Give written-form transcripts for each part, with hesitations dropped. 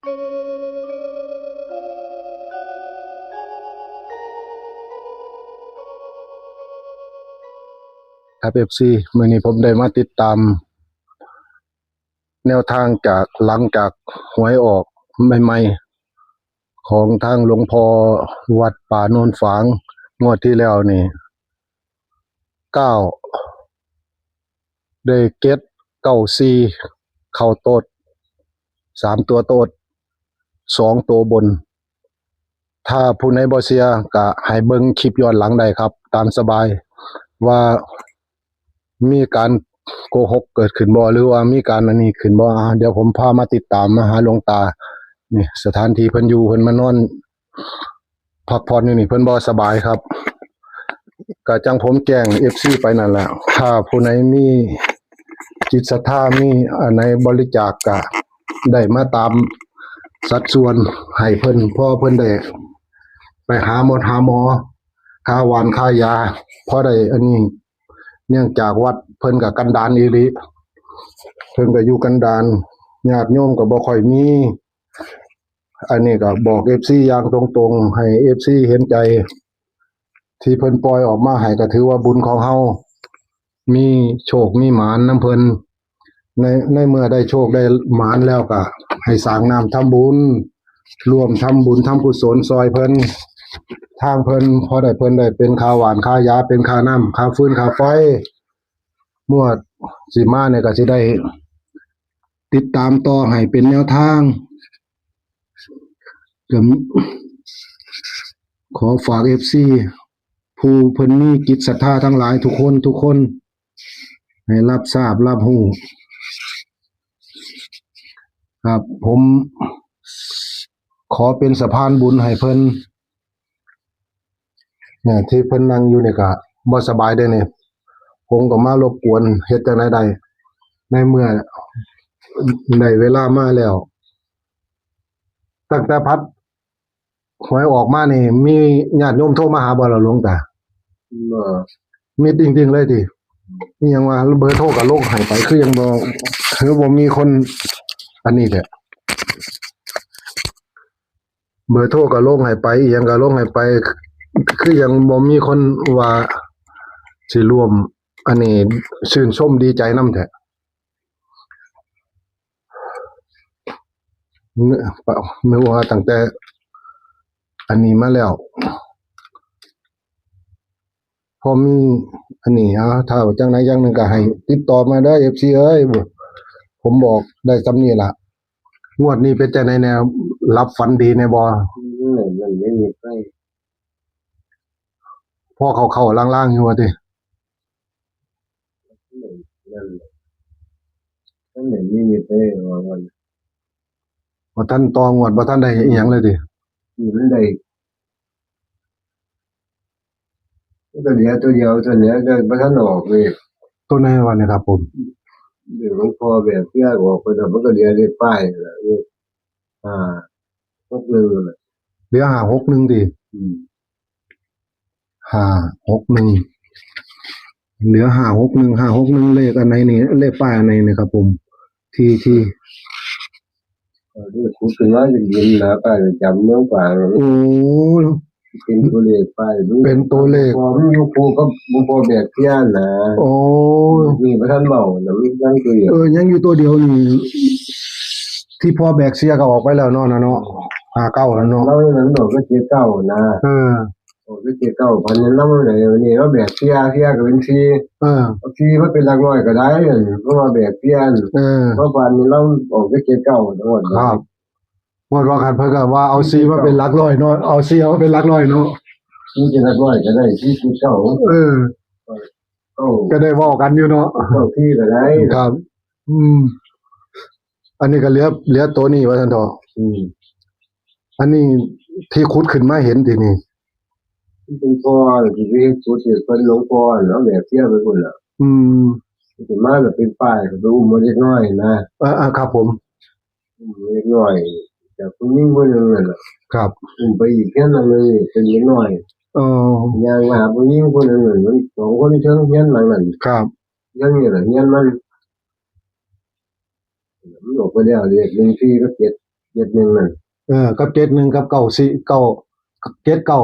ครับFCมื้อนี้ผมได้มาติดตามแนวทางจากหลังจากหวยออกใหม่ๆของทางหลวงพ่อวัดป่าโนนฝางงวดที่แล้วนี่9ได้เก็ด94เข้าโตด3ตัวโตด2ตัวบนถ้าผู้ใดบ่เชื่อก็ให้เบิ่งคลิปย้อนหลังได้ครับตามสบายว่ามีการโกหกเกิดขึ้นบ่หรือว่ามีการอันนี้ขึ้นบ่เดี๋ยวผมพามาติดตามมาหาหลวงตานี่สถานที่เพิ่นอยู่เพิ่นมานอนพักผ่อนอยู่นี่เพิ่นบ่สบายครับก็จังผมแจ้ง FC ไปนั่นแหละถ้าผู้ใดมีจิตศรัทธามีอันไหนบริจาคก็ได้มาตามสัดส่วนให้เพิ่นพอเพิ่นได้ไปหาหมอค่าหวานค่ายาพอได้อันนี้เนื่องจากวัดเพิ่นก็กันดารอีหลีเพิ่นก็อยู่กันดารญาติโยมก็บ่ค่อยมีอันนี้ก็บอก FC อย่างตรงๆให้ FC เห็นใจที่เพิ่นปล่อยออกมาให้ก็ถือว่าบุญของเฮามีโชคมีหมานนำเพิ่นในเมื่อได้โชคได้หมานแล้วก็ให้สร้างน้ำทำบุญร่วมทำบุญทำกุศลซอยเพิ่นทางเพิ่นพอได้เพิ่นได้เป็นค่าหวานค่ายาเป็นค่าน้ำค่าฟืนค่าไฟเมื่อสิมาเนี่ยก็สิได้ติดตามต่อให้เป็นแนวทางก็ขอฝาก FC ผู้เพิ่นมีจิตศรัทธาทั้งหลายทุกคนให้รับทราบรับรู้ครับผมขอเป็นสะพานบุญให้เพิ่นเนี่ยที่เพิ่นนั่งอยู่นี่ก็บ่สบายเด้อนี่ผมก็มารบกวนเฮ็ดจังได๋ได้ในเมื่อได้เวลามาแล้วตั้งแต่พัดหวยออกมานี่มีญาติโยมโทรมาหาบ่ล่ะหลวงตามีจริงๆเลยติมีหยังว่าเบอร์โทรก็ลงให้ไปคือยังบ่มีคนอันนี้แท้เบอร์โทรก็ลงให้ไปอีหยังก็ลงให้ไปคือยังบ่มีคนว่าสิร่วมอันนี้ชื่นชมดีใจนำแท้นึกว่าตั้งแต่อันนี้มาแล้วพอมีอันนี้ถ้าจังไหนอย่างหนึงก็ให้ติดต่อมาเด้อ FC เอ้ยผมบอกได้ส่ำนี้ล่ะงวดนี้เป็นจังได๋แนวรับฝันดีแน่บ่มันไม่มีไฟพอเข้าๆล่างๆอยู่ว่าติ นั่นไม่มีไฟว่ามันบ่ทันต่องวดบ่ทันได้อิหยังเลยตินี่มันได้ตัวเดียวตัวเนี้ยก็บ่ทันออกเลยตัวไหนวะเนี่ยครับผมเดี๋ยวหลวงพ่อแบบเที่ยออกไปแล้วมันก็เหลือเลขป้ายนั่นแหละเลข61นั่นแหละเหลือ561ติ561เหลือ561เลขอันไหนนี่เลขป้ายอันไหนนี่ครับผมที่เลขคูขึ้นมาจะยินนะป้ายจำเมืองป่าโอ้เป็นตัวเลขป้ายเป็นตัวเลขพอมันอยู่คู่กับหลวงพ่อแบบเที่ยนะโอ้นี่บ่ทันเว้าน่ะมันยังตัวเดียวยังอยู่ตัวเดียวนี่ที่พ่อแบกเสียก็ออกไปแล้วเนาะนะเนาะ59แล้วเนาะเรานั้นดอกก็79นะโอ้ก็79พันนำไหนนี่เราแบกเสียก็เป็น4มันเป็นหลักร้อยก็ได้เพราะว่าแบกเสียเพราะวันนี้เราออกก็79ทั้งหมดครับหมดว่ากันเพิ่นก็ว่าเอา4มาเป็นหลักร้อยเนาะเอา4เอามาเป็นหลักร้อยเนาะนี่เป็นหลักร้อยก็ได้ก็ได้เว้ากันอยู่เนาะที่ก็ได้ครับอันนี้ก็เหลือตัวนี้ว่าซั่นเถาะอันนี้ที่ขุดขึ้นมาเห็นตินี่เป็นพ่อที่สุดเพิ่นหลวงพ่อแล้วแบบเสียไปพุ่นล่ะขึ้นมาแบบเป็นป้ายก็ดูมันเล็กน้อยนะครับผมเล็กน้อยจากผู้หญิงคนนึงนั่นน่ะครับไปอีกแค่นั้นเลยเป็นเล็กน้อยย่างมาหาผู้หญิงคนนึงมัน2คนเชิงเฮียนหลังนั้นครับยังนี่ล่ะเฮียนมันออกไปแล้วเลข14กับ7 เจ็ดหนึ่งนั่น กับเจ็ดหนึ่งกับเก้าสี่เก้าเจ็ดเก้า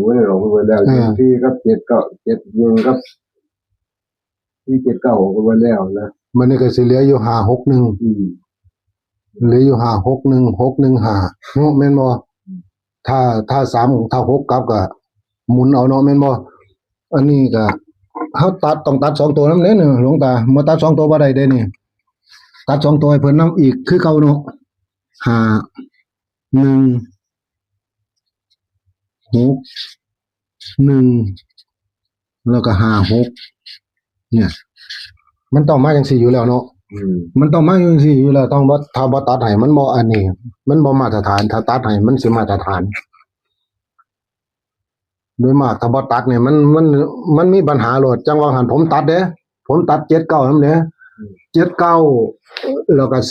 วันนี้หลงไปแล้วที่ก็เจ็ดเก้าเจ็ดหนึ่งกับที่เจ็ดเก้าก็ไปแล้วนะ มันนี่ก็สิเหลืออยู่ห้าหกหนึ่งเหลืออยู่ห้าหกหนึ่งหกหนึ่งห้าเนาะแม่นบ่ถ้าสามถ้าหกกลับก็หมุนเอาเนาะแม่นบ่อันนี้ก็เฮาตัดต้องตัดสองตัวนำเด้เนี่ยหลวงตามาตัดสองตัวบ่ได้เด้นี่ตัดสองตัวให้เพิ่นนำอีกคือเก่าเนาะห้าหนึ่งหกหนึ่งแล้วก็ห้าหกเนี่ยมันต้องมาจังซี่อยู่แล้วเนาะมันต้องมาจังซี่อยู่แล้วต้องบ่ถ้าบ่ตัดให้มันบ่อันนี้มันบ่มาตรฐานถ้าตัดให้มันสิมาตรฐานโดยมากถ้าบ่ตัดเนี่ยมันมีปัญหาโลดจังว่าหันผมตัดเด้ผมตัด79นำเด้79แล้วก็4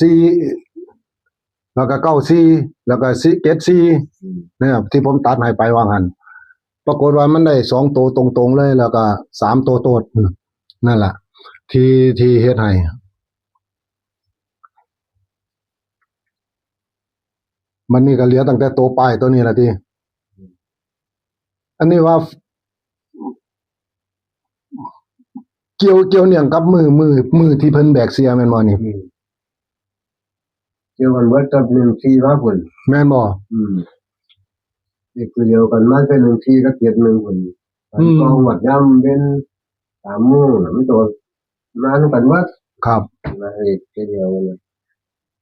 แล้วก็94แล้วก็74นะครับที่ผมตัดให้ไปว่างั้นปรากฏว่ามันได้2ตัวตรงๆเลยแล้วก็3ตัวโตดนั่นล่ะที่เฮ็ดให้มันนี่ก็เหลือตั้งแต่ตัวป้ายตัวนี้ล่ะติอันนี้ว่าเกี่ยวเนื่องกับมือที่เพิ่นแบกเสียแม่นบ่นี่ เกี่ยวกันว่ากับหนึ่งสี่มากกว่า แม่นบ่ นี่คือเดียวกันมากเป็นหนึ่งสี่ก็เจ็ดหนึ่งคนก็หวัดย่ำเป็นสามโมงไม่ตัวมาทุกกันว่า ครับ มาอีกเดียวเลย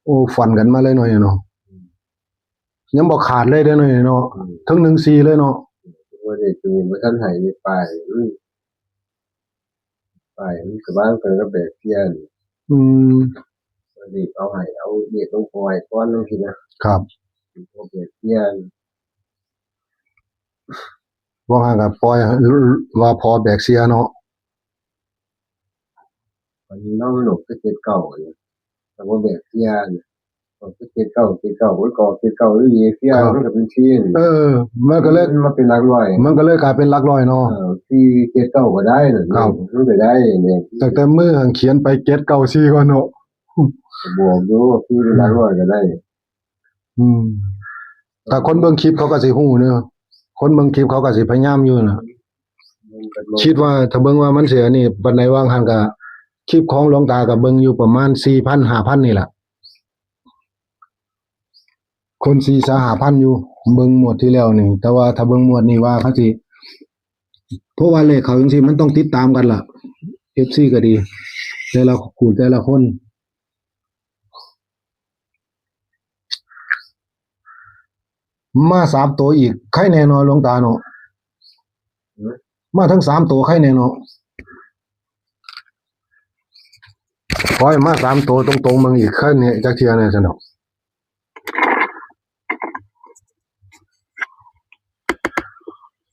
โอ้ฟันกันมาเลยหน่อยเนาะยังบ่ขาดเลยเด้อหน่อยเนาะทั้ง14เลยเนาะ ว่าเด็กตัวนี้มันท่านหายไปมันกับบ้านกันก็แบบเพี้ยนเด็กเอาให้เอาเด็กต้องปล่อยก้อนนึงทีนะครับก็แบบเพี้ยน ว่าห่างกับปล่อยว่าพอแบกเสียเนาะ มันน้องหนุกก็เจ็ดเก่าเนี่ยแต่ว่าแบบเพี้ยนก็เจ็ดเก่าไว้ก่อเจ็ดเก่าหรือยี่เพี้ยนมันก็เป็นชิ้นมันก็เลยมาเป็นหลักร้อยมันก็เลยกลายเป็นหลักร้อยเนาะที่เจ็ดเก่าก็ได้น่ะมันก็ได้เนี่ยแต่มือเขียนไป794ก่อนเนาะบวกดูที่เป็นหลักร้อยก็ได้แต่คนเบิ่งคลิปเขาก็สิฮู้เนาะคนเบิ่งคลิปเขาก็สิพยายามอยู่น่ะคิดว่าถ้าเบิ่งว่ามันเสียนี่ปานใดว่างหั่นก็คลิปของหลวงตาก็เบิ่งอยู่ประมาณ 4,000 5,000 นี่ล่ะคน 4-5,000 อยู่เบิ่งหมวดที่แล้วนี่แต่ว่าถ้าเบิ่งหมวดนี้ว่าเขาสิเพราะว่าเลขเขาจังซี่มันต้องติดตามกันล่ะ FC ก็ดีแต่ละคู่แต่ละคนมา3ตัวอีกใครแน่นอนหลวงตาเนาะมาทั้ง3ตัวใครแน่เนาะขอให้มา3ตัวตรงๆมึงอีกใครเนี่ยจักเที่ยแน่ซั่นเนาะ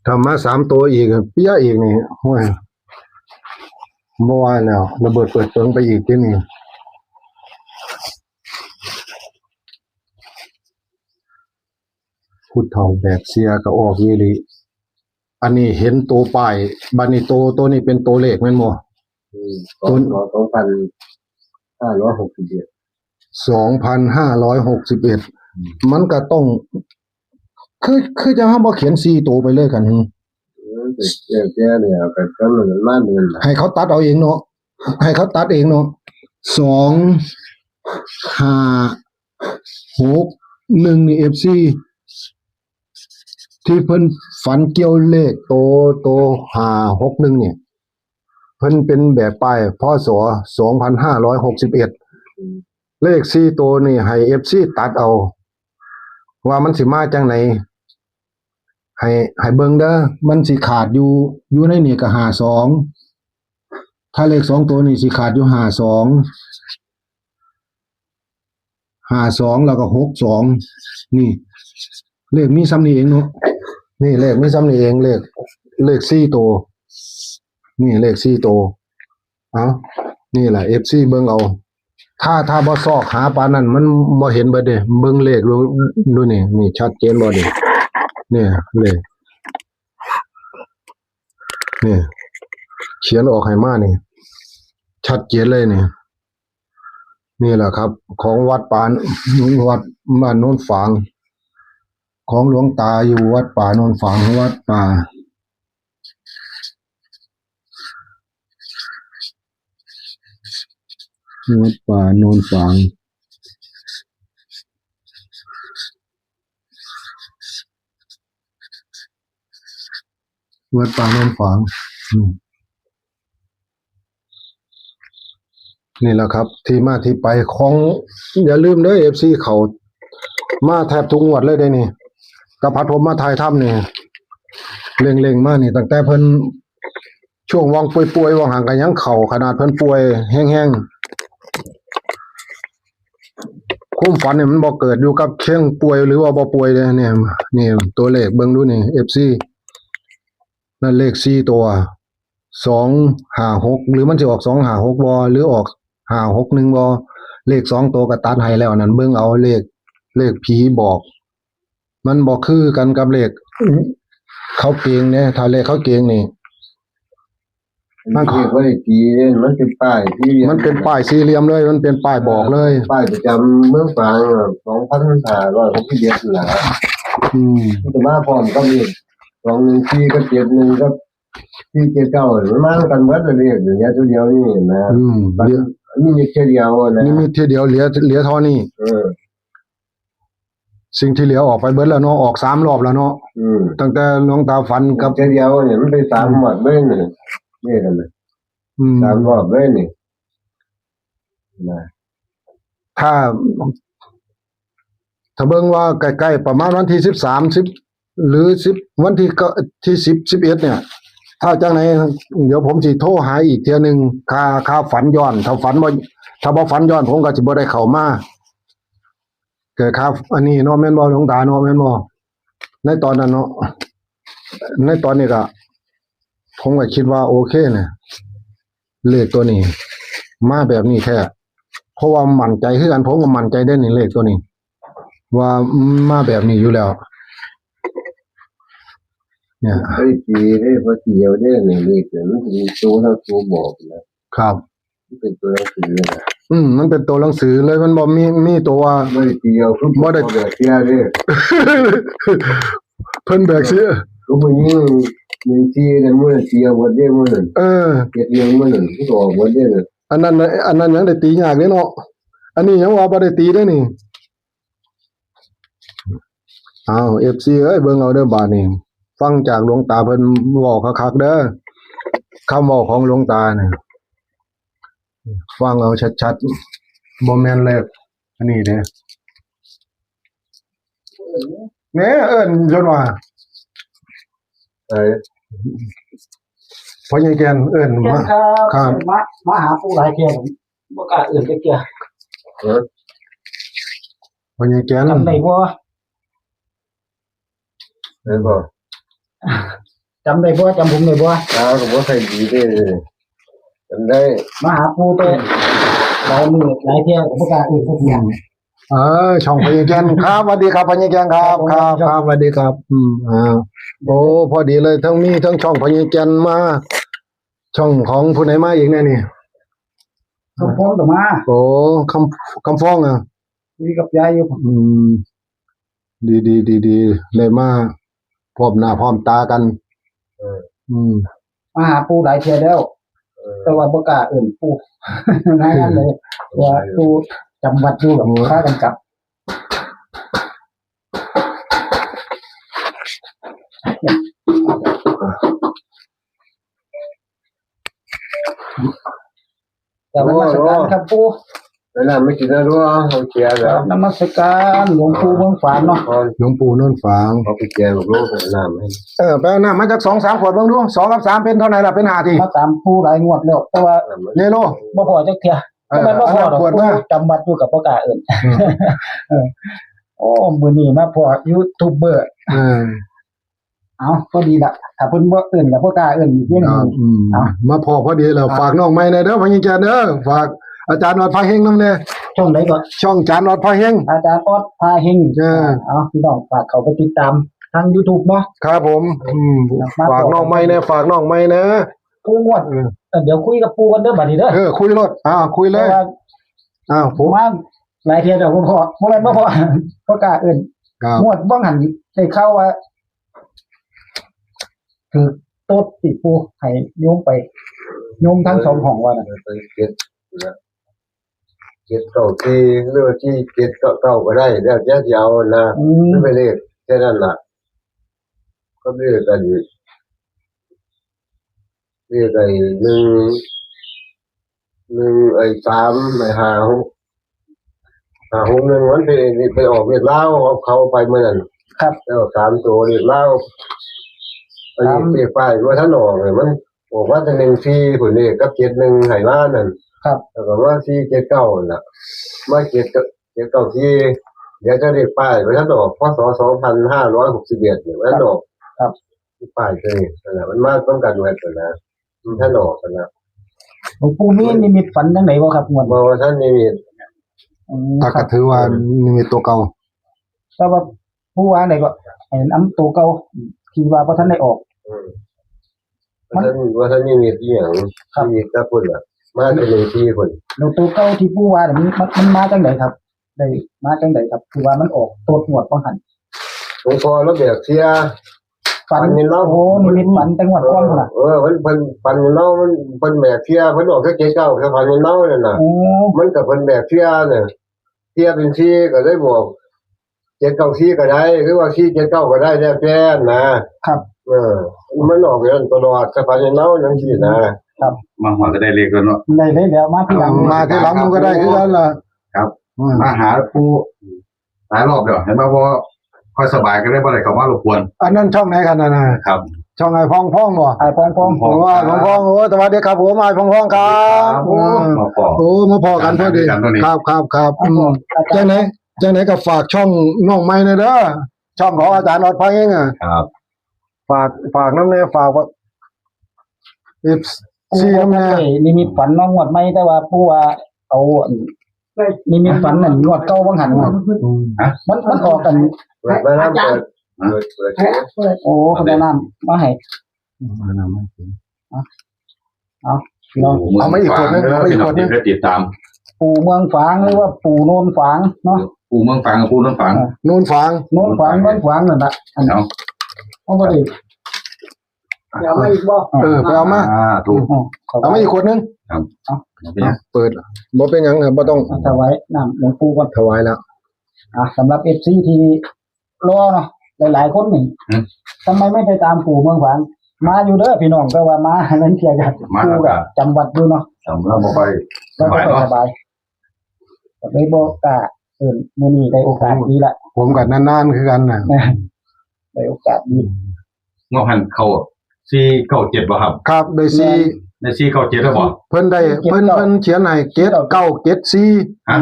ถ้ามา3ตัวอีกเปียอีกนี่โอ้ยบ่ว่าแล้วระเบิดเปิดเปิงไปอีกทีนี่พุทธเฒ่าแบกเสียก็ออกอีหลีอันนี้เห็นตัวป้ายบัดนี้ตัวนี้เป็นตัวเลขแม่นบ่ตัว2561มันก็ต้องคือจะเฮาบ่เขียน4ตัวไปเลยกันแก่เนี่ยก็มันมาเดือนให้เขาตัดเอาเองเนาะให้เขาตัดเองเนาะ2 5 6 1นี่ FC ที่เพิ่นฝันเกี่ยวเลขโต561เนี่ยเพิ่นเป็นแบบป้ายพศ2561เลข4ตัวนี่ให้ FC ตัดเอาว่ามันสิมาจังไหนให้เบิ่งเด้อมันสิขาดอยู่ในนี่ก็52ถ้าเลข2ตัวนี่สิขาดอยู่52แล้วก็62นี่เลขมีซ้ำนี้เองเนาะนี่เลขมีซ้ำนี้เองเลข4ตัวนี่เลข4ตัวนี่แหละ FC เบิ่งเอาถ้าบ่ซอกหาปานนั้นมันบ่เห็นเบิดเด้เบิ่งเลขดูนี่ชัดเจนบ่ดิเนี่ยเลขนี่เขียนออกให้มานี่ชัดเจนเลยนี่ นี่แหละครับ ของวัดป่าวัดบ้านโนนฝาง ของหลวงตาอยู่วัดป่าโนนฝางวัดป่าโนนฝางวัดป่าโนนฝางนี่แหละครับ ที่มาที่ไปของอย่าลืมเด้อ FC เขามาแทบทุกงวดเลยได้นี่กระพัดผมมาถ่ายถ้ำนี่เล็งๆมานี่ตั้งแต่เพิ่นช่วงวังป่วยๆวังห่างกันยังเข่าขนาดเพิ่นป่วยแห้งๆคุ้มฝันเนี่ยมันบ่เกิดอยู่กับเชียงป่วยหรือว่าบ่ป่วยเลยเนี่ยนี่ตัวเลขเบิ่งดูนี่ FC นั่นเลข4ตัว256หรือมันสิออก256บ่หรือออก561บ่เลข2ตัวก็ตัดให้แล้วนั่นเบิ่งเอาเลขผีบอก มันบ่คือกันกับเลขเขาเก่งเนี่ยถ้าเลขเขาเก่งนี่ มันเรียกว่าไอ้จีเนี่ยมันเป็นป้ายที่ มันเป็นป้ายสี่เหลี่ยมเลย มันเป็นป้ายบอกเลย ป้ายประจำเมืองฝาง2,561นั่นล่ะมันจะมาพร้อมกับเลข214กับ71กับ479มันมากันหมดเลยเนี่ยอย่างเงี้ยตัวเดียวนี่นะมันมีแค่เดียวนะ นี่มีทีเดียวเหลือเท่านี้สิ่งที่เหลือออกไปเบิดแล้วเนาะออก3รอบแล้วเนาะตั้งแต่หลวงตาฝันกับ แค่เดียวเนี่ยมันไป3หมดเลยนี่กันเลย3รอบเลยนี่นะถ้าเบิ่งว่าใกล้ๆประมาณวันที่13หรือ10วันที่10 11เนี่ยถ้าจังไหนเดี๋ยวผมสิโทรหาอีกเทื่อนึงค่าฝันย้อนถ้าบ่ฝันย้อนผมก็สิบ่ได้เข้ามาเกิดครับอันนี้เนาะแม่นบ่หลวงตาเนาะแม่นบ่ในตอนนั้นเนาะในตอนนี้ก็ผมก็คิดว่าโอเคนะเลขตัวนี้มาแบบนี้แท้เพราะว่ามั่นใจคือกันผมก็มั่นใจได้ในเลขตัวนี้ว่ามาแบบนี้อยู่แล้วเนี่ยไอ้จีได้พอเดียวได้นี่เลขมันมีตัวบอกนะครับมันเป็นตัวหนังสือนะมันเป็นตัวหนังสือเลยมันบ่มีตัวไม่เดียวคือบ่ได้แบกเสียเด้เพิ่นแบกเสียก็บ่ยิงที่นั่นมื้อเสียบ่ได้มื้อนั้นเก็บเงินมื้อนั้นก็ออกบ่ได้อันนั้นยังได้ตียากเด้เนาะอันนี้ยังว่าบ่ได้ตีได้นี่อ้าว FC เอ้ยเบิ่งเอาเด้อบาดนี้ฟังจากหลวงตาเพิ่นเว้าคักๆเด้อคำเว้าของหลวงตาเนี่ยฟังเอาชัดๆบ่แม่นเลขอันนี้เด้แหน่เอิ้นจนว่าพ่อใหญ่แกนเอิ้นมาครับมาหาผู้หลายเที่ยบ่กล้าเอิ้นจักเที่ยพ่อใหญ่แกนจำได้บ่จำได้บ่จำผมได้บ่ก็บ่ใช่ดีเด้จำได้มาหาผู้แต่หลายมื้อหลายเที่ยบ่กล้าเอิ้นจักเที่ยช่องพ่อใหญ่แกนครับสวัสดีครับพ่อใหญ่แกนครับครับสวัสดีครับโอ้พอดีเลยทั้งมีทั้งช่องพ่อใหญ่แกนมาช่องของผู้ไหนมาอีกแน่นี่คำฟ้องต่อมาโอ้คำฟ้องมีกับยายอยู่ดีเลยมาพร้อมหน้าพร้อมตากันมาหาปู่หลายเที่ยแล้วแต่ว่าบ่กล้าเอิ้นปู่นั่นเลยว่าปู่จำวัดอยู่กับพากันกลับแต่ว่านมัสการครับปู่นั่นไม่กินแล้วเขาเชียร์แล้วนมัสการหลวงปู่เมืองฝางเนาะหลวงปู่โนนฝางเขาไปเชียร์ลูกน้ำให้ไปเอาน้ำมาจาก2-3 ขวดเบิ่งดู2 กับ 3เป็นเท่าไหร่ล่ะเป็น5ทีมาตามปู่หลายงวดแล้วแต่ว่าเนโลบ่พอจักเที่ยบ่พอดอกปู่จำวัดอยู่กับบ่กล้าเอิ้นโอ้มื้อนี้มาพอยูทูบเบอร์เอาพอดีล่ะถ้าเพิ่นบ่เอิ้นแล้วบ่กล้าเอิ้นอีกนิดนึงมาพอดีแล้วฝากน้องใหม่หน่อยเด้อพ่อใหญ่แกนเด้อฝากอาจารย์ออดพาเฮงนำแน่ช่องไหนก่อนช่องอาจารย์ออดพาเฮงอาจารย์ออดพาเฮงพี่น้องฝากเขาไปติดตามทาง YouTube เนาะครับผมฝากน้องใหม่นะปู่งวดเดี๋ยวคุยกับปู่กันเด้อบัดนี้เด้อคุยรถคุยเลย ผมว่าหลายเทียเดี๋ยวผมพอบ่แม่นบ่พอบ่กล้าเอิ้น ครับ งวดบ่หันได้เข้าว่าคือโต๊ดติปูให้โยมไปโยมทั้งสองห้องว่าน่ะ ไปเก็บนะเก็บเก่าที่หรือว่าที่เก็บเก่าก็ได้แล้วจะเอานะไม่ไปเลขแค่นั้นล่ะก็เรียกกันเรียกไอ้หนึ่งไอ้สามไอ้ห้าหกหนึ่งวันไปออกเรียกเล่าเขาไปเมื่อนั้น ครับ แล้ว3 ตัวเรียกเล่าอันนี้เรียกป้ายว่าท่านออกเลยมันบอกว่าจะ1 4ผลเลขกับ7 1ไหมานั่น ครับ แล้วก็ว่า4 7 9น่ะมา7 9ที่เดี๋ยวจะเรียกป้ายว่าท่านออกพศ2561เนี่ยว่าท่านออก ครับ ป้ายตัวนี้นั่นแหละมันมาต้องกันไว้ตัวนะมันท่านออกกันนะ หลวงปู่มีนิมิตฝันจังไดบ่ครับงวด บอกว่าท่านนี่มี ถ้าก็ถือว่านี่มีตัวเก่า แต่ว่าผู้ว่าได้ก็ให้นำตัวเก่าที่ว่าบ่ทันได้ออก ว่าท่านนี่มีที่อย่างที่มีตะพุ่นอ่ะมาเป็นที่คน แล้วตัวเก่าที่ผู้ว่าเนี่ยมันมาจังไดครับ ได้มาจังไดครับคือว่ามันออกโตดงวดบ่หัน หลวงพ่อแล้วแบบเสีย ฝัน ฝันนี่เนาะ โอ้นิมิตฝันจังหวัดก่อนพุ่นน่ะ มันฝันเนาะมันแบบเสียเพิ่นออกแค่เก้าแค่ฝันเนาะนั่นน่ะ โอ้ มันก็เพิ่นแบบเสียเนี่ยเสียเป็นที่ก็ได้บอก794ก็ได้หรือว่า479ก็ได้แล้วแต่นะครับ มันออกอย่างนั้นตลอดแค่ฝันเนาะจังซี่นะ มาหัวก็ได้เลขแล้วเนาะ ได้เลยเดี๋ยวมาทีหลัง มาที่หลังมันก็ได้คือกันล่ะ ครับมาหาปูหลายรอบเดี๋ยวเห็นไหมว่าค่อยสบายก็ได้บ่ได้เข้ามารบกวน อันนั้นช่องไหนกันน่ะ ครับ ช่องไอ้พองบ่ ไอ้พอง ผมว่าพองโอ้สวัสดีครับผมไอ้พองครับโอ้ มาพอ โอ้มาพอกันพอดี กันตัวนี้ ครับ ไอ้พองอาจา จั รงย์ ไหนจังไหนก็ฝากช่องน้องใหม่หน่อยเด้อช่องของอาจารย์ออดไผเองอ่ะ ครับ ฝากน้ำแน่ฝากว่า ผู้ FC น้ำ ว่า แน่ ได้นิมิตฝันน้องงวดใหม่แต่ว่าผู้ว่าเอานิมิตฝันนั่นงวดเก่าบ่หันมันออกกัน เปิดมาน้ำเปิด โอ้เขาได้น้ำมาให้พี่น้อง เอามาอีกคนนึงเอามาอีกคนนึง ได้ติดตาม ปู่เมืองฝางหรือว่าปู่โนนฝางเนาะ ปูเมืองฝังกับปูน้องฝัง นู่นฝาง โนนฝางเมืองฝางนั่นน่ะอันนั้น เนาะ เอาบ่ได้เอามาอีกบ่ ไปเอามา ถูก เอามาอีกคนนึง เปิดบ่เป็นหยังครับบ่ต้อง ถวายน้ำหลวงปู่ก่อน ถวายแล้ว สำหรับ FC ที่รอเนาะหลายๆคนนี่ทำไมไม่ไปตามปู่เมืองฝางมาอยู่เด้อพี่น้องก็ว่ามานั้นเที่ยกันปู่ก็จำวัดอยู่เนาะ สำหรับบ่ไปส แล้วก็ บาย ไป เนาะ สบายก็เลยบ่กล้ามื้อนี้ได้โอกาสดีละ ผมก็นานๆคือกันน่ะ ได้โอกาสดี งอหันเข้า497บ่ครับ ครับได้สี่ ได้497แล้วบ่ เพิ่นเขียนให้เกต9เกต4 ฮะ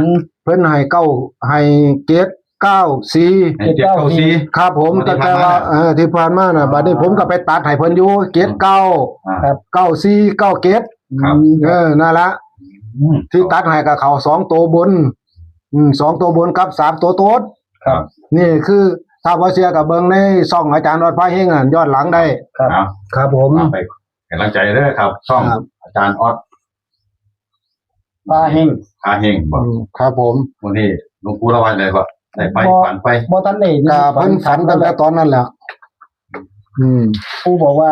เพิ่นให้เก้าให้เกต94 ให้794 ครับผมแต่ว่าที่ผ่านมาน่ะบัดนี้ผมก็ไปตัดให้เพิ่นอยู่เกต9 ครับ 94 9เกต ครับ นั่นละที่ตัดให้กับเขา2ตัวบน2ตัวบนกับ3ตัวโต๊ด ครับ นี่คือถ้าบ่เชื่อก็เบิ่งในช่องอาจารย์ออดพาเฮงย้อนหลังได้ ครับ เอา ครับผม ไปกำลังใจเด้อครับ ช่อง ครับ อาจารย์ออด ปลาเฮง พาเฮงบ่ ครับผม วันนี้หลวงปู่ละวันเลยบ่ได้ไปฝันไป บ่ทันได้ ก็เพิ่นฝันตั้งแต่ตอนนั้นแหละปู่บอกว่า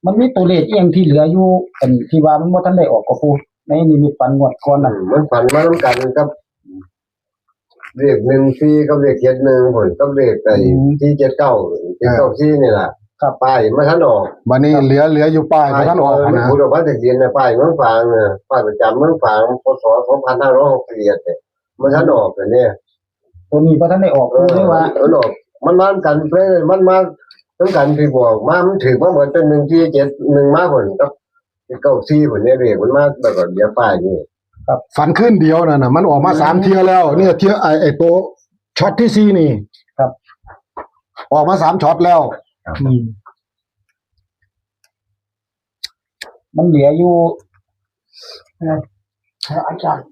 มันมีตัวเลขอีหยังที่เหลืออยู่เป็นที่ว่ามันบ่ทันได้ออกก็ปู่ในนิมิตฝันงวดก่อนน่ะ มันฝันมาน้ำกันกับเลข14กับเลข71ผลกับเลขไอ้479นี่ล่ะครับป้ายมาท่านออก บัดนี้เหลืออยู่ป้ายบ่ทันออกนะ พูดว่าจะเรียนในป้ายเมืองฝางป้ายประจำเมืองฝางพศ2561เนี่ยมันท่านออกเนี่ย ตัวนี้บ่ทันได้ออกปู่เลยว่า ออกมันมากันเพื่อมันมาต้องกันที่บอกมามันถือมาเหมือนเป็น171มาผลกับ94ผลเนี่ยเรียกมันมาแบบเดียวป้ายนี่ ฝันขึ้นเดียวนั่นน่ะมันออกมา3เที่ยแล้วเนี่ยเที่ยไอ้ตัวช็อตที่4นี่ ครับ ออกมา3ช็อตแล้ว มันเหลืออยู่อาจารย์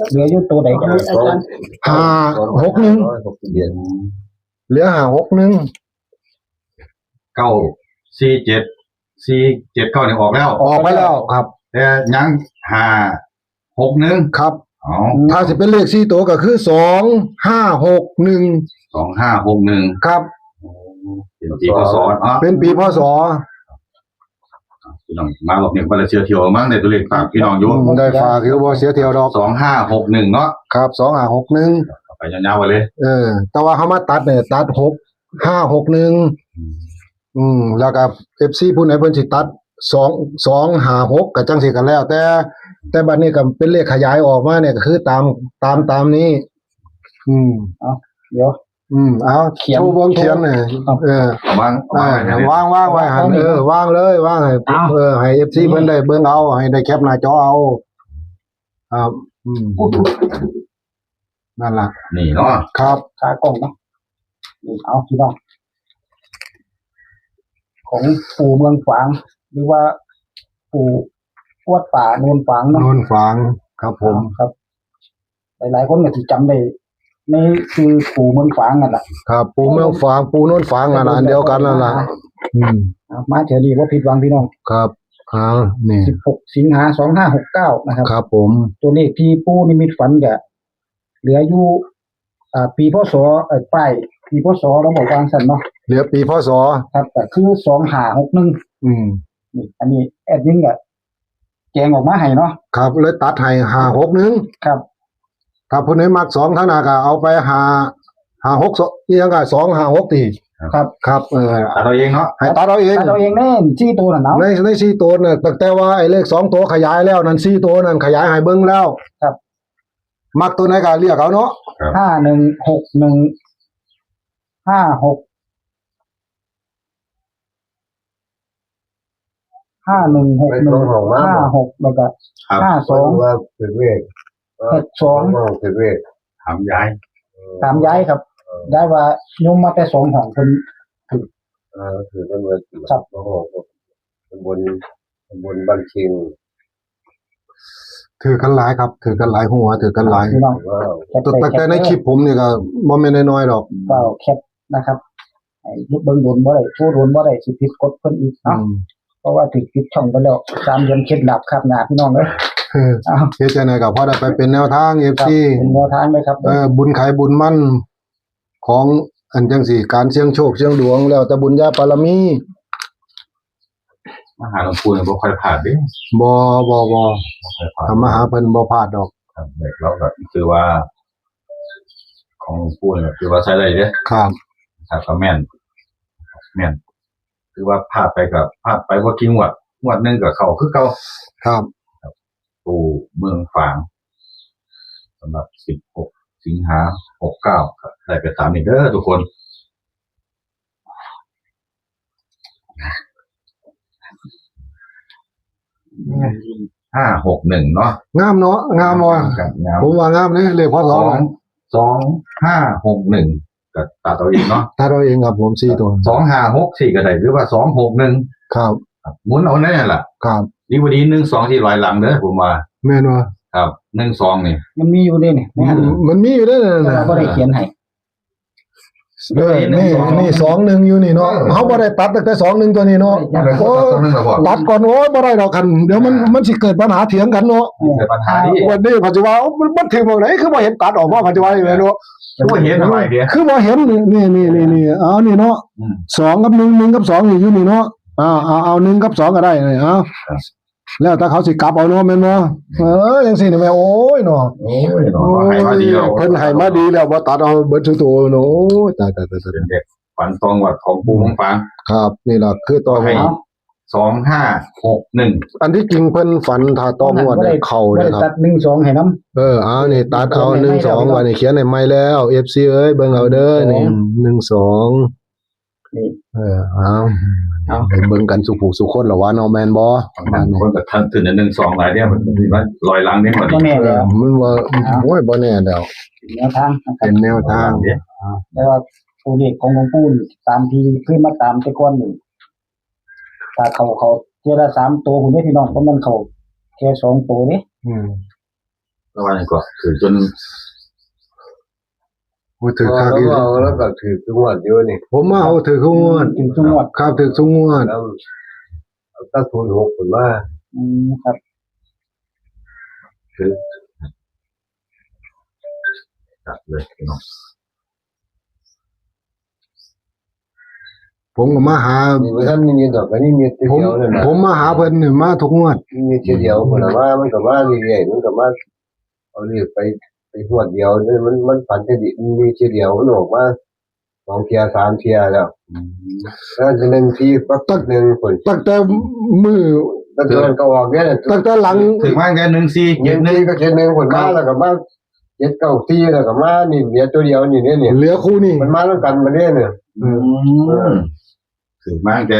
เหลืออยู่ตัวใดกันอาจารย์ 561เหลือ561 947 479นี่ออกแล้ว ออกไปแล้วครับ แต่ยัง561 ครับ อ๋อ ถ้าสิเป็นเลข4ตัวก็คือ2561 2561ครับ เป็นปีพศเนาะ เป็นปีพศ พี่น้องมาบอกเนี่ยว่าจะเชียวเที่ยวมั้งในตัวเลขฝากพี่น้องอยู่ ได้ฝากคือบ่เสียเที่ยวดอก 2561เนาะ ครับ2561ไปยาวๆไปเลย แต่ว่าเขามาตัดเนี่ยตัด6561แล้วก็ FC ผู้ไหนเพิ่นสิตัด256ก็จังสิกันแล้ว แต่บัดนี้ก็เป็นเลขขยายออกมาเนี่ยก็คือตามนี้ เดี๋ยว เอาเขียนโชว์เบิ่งเขียนน่ะ เอาวาง วางไว้หั่นวางเลยวางให้ให้ FC เพิ่นได้เบิ่งเอาให้ได้แคปหน้าจอเอาครับนั่นล่ะ นี่เนาะ ครับ ขากล้องเนาะนี่เอาพี่น้องของปู่เมืองฝางหรือว่าปู่วัดป่าโนนฝางเนาะ โนนฝางครับผม ครับหลายๆคนก็สิจำได้ในคือปู่เมืองฝางนั่นแหละ ครับปูเมืองฝางปูโนนฝางนั่นล่ะอันเดียวกันนั่นล่ะมาเฉลี่ยว่าผิดหวังพี่น้อง ครับนี่ 16 สิงหา2569นะครับ ครับผม ตัวเลขที่ปู่นิมิตฝันก็เหลืออยู่ปีพศป้ายปีพศเราบอกวางสั่นเนาะ เหลือปีพศ ครับก็คือ2561นี่อันนี้แอดมินก็แจงออกมาให้เนาะ ครับเลยตัดให้561ครับ ถ้าผู้ใดมัก2ข้างหน้าก็เอาไป56อีหยังก็256ติ ครับ ครับตัดเอาเองเนาะ ให้ตัดเอาเอง ตัดเอาเองแน่4ตัวน่ะเนาะ ใน4ตัวน่ะแต่ว่าไอ้เลข2ตัวขยายแล้วนั่น4ตัวนั่นขยายให้เบิ่งแล้ว ครับ มักตัวไหนก็เรียกเอาเนาะ 516156 516156แล้วก็ ครับ 52 ว่าถือเวท 62 ถือเวท ถามย้าย ตามย้ายครับย้ายว่าโยมมาแต่2ห้องเพิ่น ถือเป็นวันโอ้โหบนบัญชี ถือกันหลายครับถือกันหลายหัวถือกันหลาย พี่น้อง ว้าว แต่ในคลิปผมนี่ก็บ่แม่นน้อยๆดอก เปล่าแคปนะครับไอ้ลูกเบิ่งโดนบ่ได้โชว์โดนบ่ได้สิผิดกฎเพิ่นอีกเนาะเพราะว่าถูกปิดช่องไปแล้ว3เดือนเคล็ดลับครับหน้าพี่น้องเอ้ยเอา เฮ็ดจังได๋ก็พอได้ไปเป็นแนวทาง FC เป็นแนวทางเลยครับ บุญไขบุญมั่นของอันจังสี่การเสี่ยงโชคเสี่ยงดวงแล้วแต่บุญญาบารมี มหาหลวงปู่เนี่ยบ่ค่อยผ่านเด้ บ่ บ่ค่อยผ่าน ทำมาหาเพิ่นบ่พลาดดอก ครับเด็กเราก็คือว่า ของหลวงปู่เนี่ยคือว่าใช้ได้เด้ ครับ ครับก็แม่นคือว่าพลาดไปบ่กี่งวดนึงก็เข้าคือเก่า ครับ ปู่เมืองฝางสำหรับ16 สิงหา69ครับได้ไปตามนี้เด้อทุกคน561เนาะ งามเนาะงามบ่ ครับงาม ผมว่างามเลยเลขพศ 2561ก็ตัดเอาเองเนาะ ถ้าเราเองครับผม4ตัว 2564ก็ได้หรือว่า261ครับ หมุนเอาแน่ล่ะ ครับ ดีบ่ดี12ที่ลอยหลังเด้อผมว่า แม่นบ่ ครับ12นี่ มันมีอยู่นี่นี่ มันมีอยู่เด้อ เราบ่ได้เขียนให้ นี่21อยู่นี่เนาะเฮาบ่ได้ตัดตั้งแต่21ตัวนี้เนาะ โอ้นึงแล้วบ่ ตัดก่อนโอ้ยบ่ได้ดอกคันเดี๋ยวมันสิเกิดปัญหาเถียงกันเนาะ เกิดปัญหาดิ วันนี้ปัจจุบันมันถึงบ่ไหนคือบ่เห็นตัดออกมาปัจจุบันนี่แม่เนาะ คือบ่เห็นอะไรเด้ คือบ่เห็นนี่เอานี่เนาะ2กับ1กับ2นี่อยู่นี่เนาะเอา1กับ2ก็ได้นี่เอาแล้วถ้าเขาสิกลับเอาเนาะแม่นบ่จังซี่นี่แม่โอ้ยเนาะ โอ้ยเนาะให้มาดีแล้ว เพิ่นให้มาดีแล้วบ่ตัดเอาเบิดทุกตัวเนาะโอ้ยตาย เป็นเด็กฝันตรงวัดของปู่ของฝาง ครับนี่ล่ะคือต่อ ให้ หัว 2561 อันที่จริงเพิ่นฝันถ้าต่อหัวเนี่ยเข้า บ่ เด้ ได้ ครั ตั บ ด1 2ให้นำ เอานี่ตัดเอา1 2ว่านี่เขียนให้ใหม่แล้ว FC เอ้ยเบิ่งเอาเด้อนี่1 2 นี่ เอาไปเบิ่งกันสุขสุคนละว่าเนาะแม่นบ่ บางคนก็ทันตื่น1 2หลายเด้มันสิว่าลอยหลังนี่หมด บ่แน่แล้ว มันว่าโอ้ยบ่แน่แล้ว แนวทางนะครับ เป็นแนวทาง เด้ แต่ว่าตัวเลขของหลวงปู่นี่ตามที่ขึ้นมาตามแต่ก่อนนี่ถ้าเขาเจอละ3ตัวพุ่นเด้พี่น้องบ่แม่นเขาแค่2ตัวเด้ แล้ววันนี้ก็คือจน บ่ถือคักอีก แล้วก็ถือทุกวันอยู่นี่ ผมมาเอาถือทุกงวด ถึงจังหวัด ครับถือทุกงวด แล้วตั้ง06ผมว่า ครับ คือ จัดเลยพี่น้อง ผมก็มาหา นี่ว่าท่านมีดอกอันนี้มีเดียวนั่นนะ ผมมาหาเพิ่นนี่มาทุกงวด มีเดียวคนละว่ามันก็มาเรื่อยๆมันก็มาเอาเรียกไปหัวเดียวนี่มันฝันจะดีมีเดียวมันออกมา2 เที่ย3 เที่ยแล้วถ้าจะ1 ทีปั๊บหนึ่งคน ตั้งแต่มือ ตั้งแต่ก็ออกเนี่ย ตั้งแต่หลัง ถึงมาแค่1-4 เย็นนี้ก็1คนมาแล้วก็มา7 9 4แล้วก็มานี่เหลือตัวเดียวนี่เนี่ย เหลือคู่นี่ มันมาแล้วกันมาเนี่ยเนี่ย ถึงมาแค่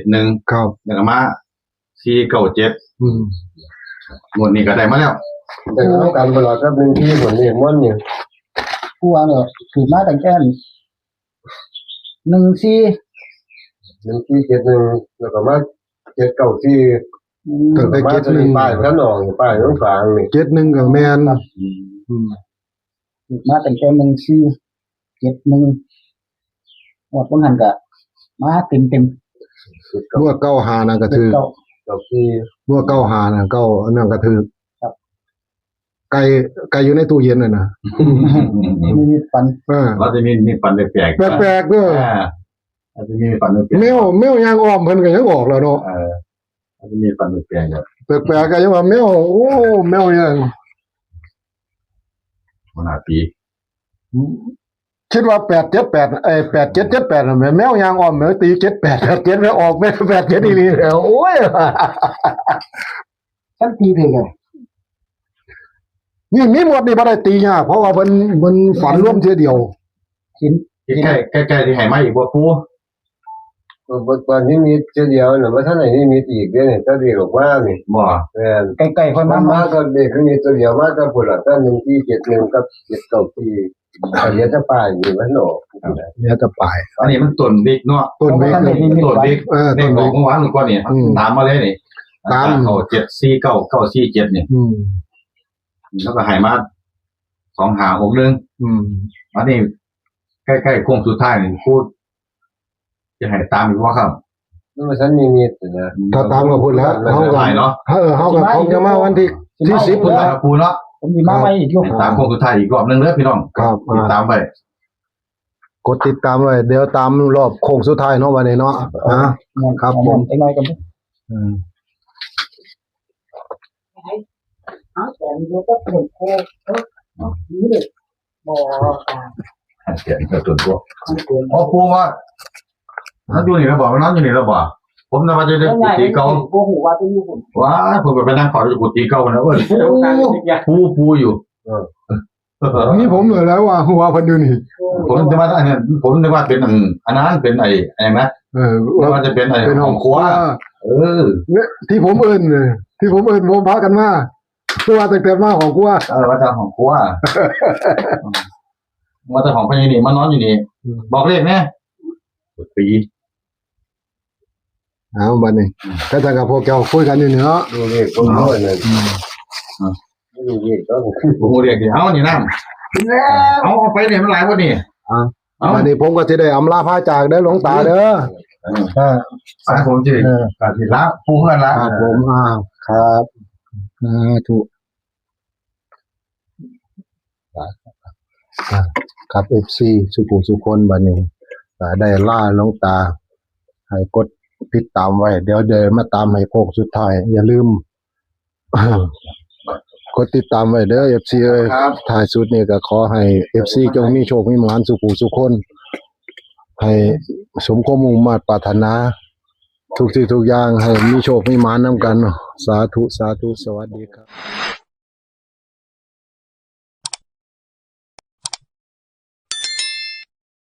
1-4-7-1ครับ แล้วก็มา4-9-7อืม งวดนี้ก็ได้มาแล้ว แต่แล้วกันตลอดครับ1 ทีคนนี่ม้วนนี่ ผู้ว่าเนี่ยถือมาตั้งแต่1-4 1 ที7 1แล้วก็มา7 9 4 ตั้งแต่เจ็ดหนึ่ง ป้ายมันออกป้ายมันฝางนี่ เจ็ดหนึ่งกับแมนอืม ถือมาตั้งแต่1-4-7-1หมดบ่หันก็มาเต็ม นวดเก้าหานะก็ถือ เก้า 9 ที่ นวดเก้าหานะเก้าอันนั้นก็ถือ ครับ ไก่อยู่ในตู้เย็นน่ะนะ มีฟัน เราจะมีฟันแปลกๆ แปลกๆเด้อ เราจะมีฟันแปลกๆ แมวยางอ้อมเพิ่นก็ยังออกแล้วเนาะ เราจะมีฟันแปลกๆแบบ แปลกๆก็ยังว่าแมวโอ้แมวยัง ขนาดปี คิดว่า878 8778น่ะแมวยางอ้อมแมวตี7887แล้วออกแมว87อีหลีแล้วโอ้ย ฉันตีเลยไง นี่มีหมดนี่บ่ได้ตียากเพราะว่าเพิ่นฝันร่วมเทียเดียว หิน ใกล้ๆที่ให้มาอีกบ่ปู ตอนนี้มีเดียวน่ะว่าท่านไหนนี่มีอีกเนี่ยถ้าเรียกออกมานี่ บ่ แม่น ใกล้ๆค่อย มั มาน มาก็เด็กมีตัวเดียวมาก็พุ่นละถ้า1 ที่ 7 1กับ7 9 ที่อันนี้จะป้ายอยู่มันออก เนี่ยจะไป อันนี้มันต้นบิ๊กเนาะ ต้นเมฆ ต้นบิ๊ก ต้น บ เม อก ฆ เมื่อวานก่อนนี่ตามมาเลยนี่ ตาม เขา749-947นี่ อืม แล้วก็ให้มา2-5-6-1 อืม อันนี้ใกล้ๆโค้งสุดท้ายนี่พูดจะให้ตามอีกว่าครับ นั่นว่าฉันมีนะ ถ้าตามก็พูดแล้วเฮาก็ ได้เนาะ เฮาก็คงจะมาวันที่10 พูด พุ่น แล้ ละ วปูเนาะ ผมมีมาไว้อีกอยู่ ให้ตามโค้งสุดท้ายอีกรอบนึงเด้อพี่น้อง ครับ ติดตามไป กดติดตามไว้เดี๋ยวตามรอบโค้งสุดท้ายเนาะวันนี้เนาะครับผม ไอ้น้อยกัน อืม อ๋อแต่เดี๋ยวก็เป็นโค้นี่เลยบ่การ เขียนกับตัวพวก ของเกิน อ๋อปูว่านั่นอยู่นี่เราบอกว่านั่นอยู่นี่เราบอกผมน่าจะได้กุฏิเก่า บ่ฮู้ว่าจะอยู่พุ่น ว้าผมไปนั่งขออยู่กุฏิเก่านะเว้ยปูอยู่ นี่ผมเลยแล้วว่าหัวเพิ่นอยู่นี่ ผมนึกว่าอันนี้ผมนึกว่าเป็นอันนั้นเป็นไอ้อะไรนะ ว่าจะเป็นไอ้ เป็นห้องครัว เนี่ยที่ผมเอิ้นผมพากันมาตัวตั้งแต่มาของครัว ว่าจะของครัวว่าจะของพญานี่มานอนอยู่นี่บอกเลขแน่ปี เอาบัดนี้ก็จะกับพวกเจ้าคุยกันอยู่เนาะ ดูเลขคนน้อยเลยดูเลขก็ ผมเรียกดิเอานี่นั่งเอาไปเนี่ยมันหลายวันนี่ บัดนี้ผมก็สิได้อำลาพาจากเด้อหลวงตาเด้อ สายผมจีกาทีละปูเงินละ ครับผมครับถูกครับ FC สุขุสุคนบัดนี้ได้ล่าหลวงตาให้กดติดตามไว้เดี๋ยวมาตามให้โคกสุดท้ายอย่าลืม กดติดตามไว้เด้อ FC เอ้ยท้ายสุดนี่ก็ขอให้ FC จงมีโชคมีหมานสุขุสุคน ให้สมความมุ่งมั่นปรารถนา ทุกสิ่งทุกอย่างให้มีโชคมีหมานนำกัน สาธุ สวัสดีครับ